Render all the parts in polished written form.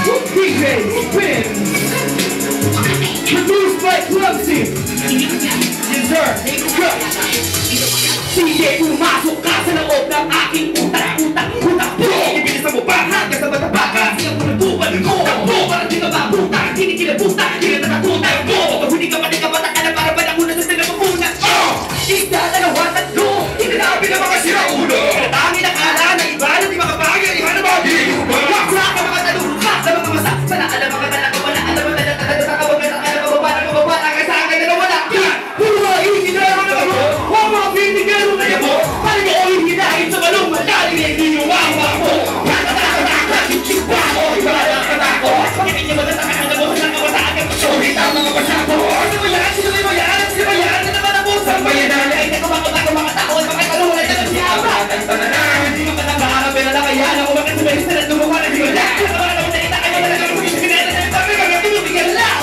DJ Spin. Produced by Clumsy. Yes sir, cut. Sige, pumasok ka sa loob ng aking utak. Ibilis mo ba hanggang sa matabakan? Siyang pinagbuban ko. Takbo, parang di ka mabuta. Kinikilabuta, hindi na nakatutan ko. Huli ka pa, di ka matakala para ba na muna sa sinamamuna? Isa, dalawa, tatlo. Hinanabi ng mga siraulo. Tangin ang ala na iba na di makapagay. Iba na mga biluba. Waksa ka mga talungka sa mga masa. Sana alam mga talaga wala. Alam mga talaga sa kabagan. Alam mga babara sa akin na wala. Puro hindi na naman ako. Huwag mga pinigaro na yabo. Parang ako hindi dahil sa balong madaling na hindi yung wawa ko. Chipa ko, iba lang katako. Hindi niya magtataka na mo sa kawasakan. Sorry, tama mga pasako. Sino ba yan? Sino ba yan? Sino ba yan? Ano naman ang busan? Bayanala, ay nakumakot mga tao at mga talungan na siya. Hindi mo katanggahan ang pera kaya na kung bakit sumayin sa lumuha na di ko lang. Naman ako salita kayo talaga kung hindi sineta na yung sabi mga tulungan lang.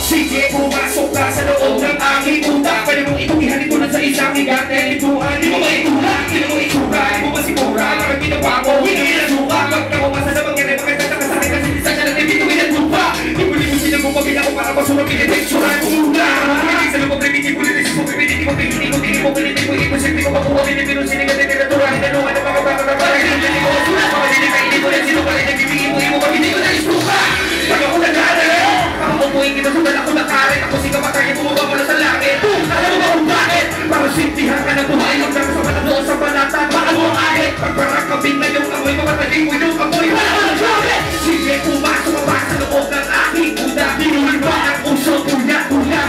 Sige, pumasok ka sa loob ng aking utak. Pwede mong itumihan ito na sa isang higante. Ituhan, di mo ba itulak? Di mo itura, di mo ba sigura? Kapag ginawa ko, hindi na suka. Pag nakumasa sa mangyari, makasata sa akin kasi isa siya lang dito ginatupa. Hindi mo sinagpapabila ko para masumapin ang teksturan ko muna. Hindi sa lupag remiti, pulitis mo, pipiniti mo, tingin mo, tingin mo, pinitin mo, iposipin ko, makuha, pinipinong sinigat, literatura, hinanungan ng mga baka na parang hindi ko sulat, mga dinikainin mo lang, sino pala nagbibigin mo, imo, pag hindi ko na-isuka. Pag ako nagdadala, pakakupuhin kita, sugal ako nakarit, ako si kamatayin, bumaba pala sa langit. Alam mo ba kung bakit? Para sintihan ka na buhay, hanggang sa matanoon sa balata, paano ang ahit? Pagparakabing na yung amoy, mamataling mo yung amoy, wala ko ng sabi! Sige, pumasok ka sa loob ng aking uda, binuhin ba ang uso, tula,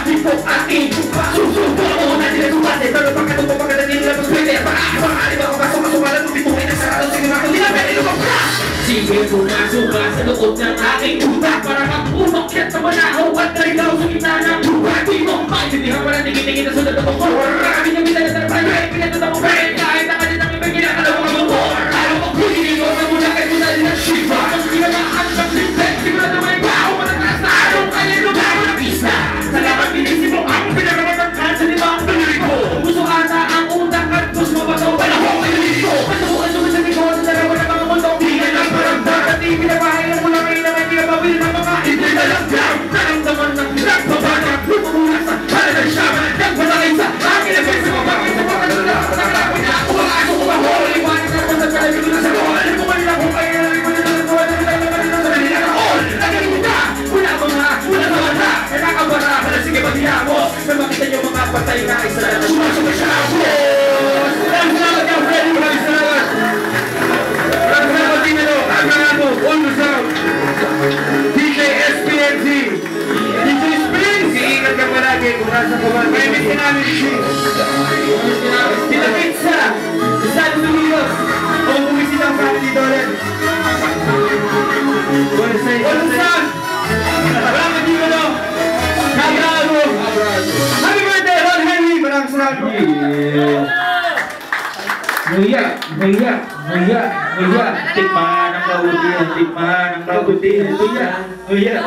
tipo aking susubo ako na dinatubate, pero pagkatupo pagkatanin nila mas pwede, maaari ba kapasok ka sumalan mo, bipuhin ang sarado, sige mga hindi na pwede lumabas! Sige, pumasok ka sa loob ng aking uda, para kang umakyat sa manahaw at naligaw sa gitna ng lupa, di mo maintindihan pala tingin-tingin na sunod ako ko, marami niyang minalatar pa rin, pinatuta mo pa rin, kahit ang kanitang ibang ginakalaw ang mo, ayaw mo pulinin mo, na mula kay muna din ang shiva, kung di ka makaan ng lipet, sigurad na may bao, matataas na araw, kaya lumago na pista, salamat pinisip mo ang pinagamatang kansa, di ba ang pinili ko, gusto ata ang utak at gusto mabataw, panahon kayo dito, patubukan naman sa likod, sa dalawa ng mga mundong, di ka lang paramdam, at di pinabahay ang mula kayo naman, di ka pabili ng mga hindi na lang down, naramdaman ng nagpabanak, lumumulasan, para ng shaman, nagpalakay sa akin na pwede mo bakit sa mga nalala, nakalakoy na ako, ang aso ko mahol, iwanin na ako sa palagay ko na sa loob, alam mo man lang kung kayo na rin mo na nagawa na nila sa kanila na all, nagaling na, wala ka mata, nakakabara, para sige maghiya mo, na makita niyo mga patay na isa na sumasok na siya ako. Maraming salamat niya, Freddy, maraming salamat. Maraming salamat din nyo, ang mga mo, all the sound, DJ SPNC, DJ Spin, iingat ka palagi kung nasa kuman. May miss namin si Tita Pizza, Estados Unidos, kung bumisita ang family dito ulit. All the sound, maraming din mo, Kabrado, happy birthday, Ron Henry, maraming salamat. Nguya, tikman ang kabutihan, nguya.